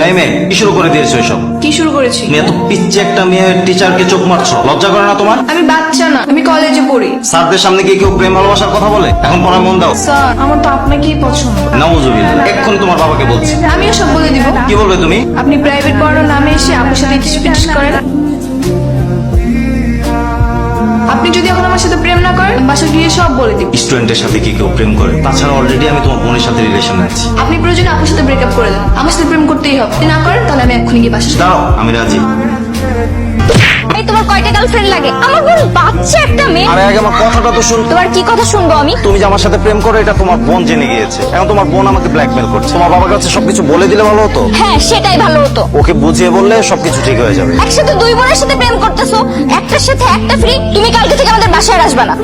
এই মেয়ে কি শুরু করে দিয়েছো এসব? কি শুরু করেছি? তুমি এত পিচ্ছি একটা মেয়ে টিচারকে চোখ মারছো, লজ্জা করে না তোমার? আমি বাচ্চা না, আমি কলেজে পড়ি। স্যারদের সামনে গিয়ে কেউ প্রেম ভালোবাসার কথা বলে? এখন পড়ায় মন দাও। স্যার, আমার তো আপনাকেই পছন্দ। নাউজুবিল্লাহ, এক্ষুনি তোমার বাবাকে বলছি। আমিও সব বলে দিব। কি বলবে তুমি? আপনি প্রাইভেট পড়ানোর নামে এসে আপুর সাথে ইটিস করেন। আপনি যদি এখন আমার সাথে প্রেম না করেন, বাসা গিয়ে সব বলে দিব। স্টুডেন্টের সাথে কি কেউ প্রেম করে? তাছাড়া অলরেডি আমি তোমার বোনের সাথে রিলেশনে আছি। আপনি প্রয়োজনে আপুর সাথে ব্রেকআপ করে দেন, আমার সাথে প্রেম করতেই হবে। যদি না করেন তাহলে আমি এক্ষুনি গিয়ে বাসা। দাঁড়াও, আমি রাজি। এই তোমার কয়টা গার্লফ্রেন্ড লাগে? আমার বোন বাচ্চা একটা মেয়ে। আরে আগে আমার কথাটা তো শুন। তোমার কি কথা শুনবো আমি? তুমি যে আমার সাথে প্রেম করো এটা তোমার বোন জেনে গিয়েছে। এখন তোমার বোন আমাকে ব্ল্যাকমেল করছে। তোমার বাবার কাছে সবকিছু বলে দিলে ভালো হতো। হ্যাঁ, সেটাই ভালো হতো। ওকে বুঝিয়ে বললে সবকিছু ঠিক হয়ে যাবে। একসাথে দুই বোনের সাথে প্রেম করতেছো, একটার সাথে একটা ফ্রি। তুমি কালকে থেকে আমাদের বাসায় আসবে না।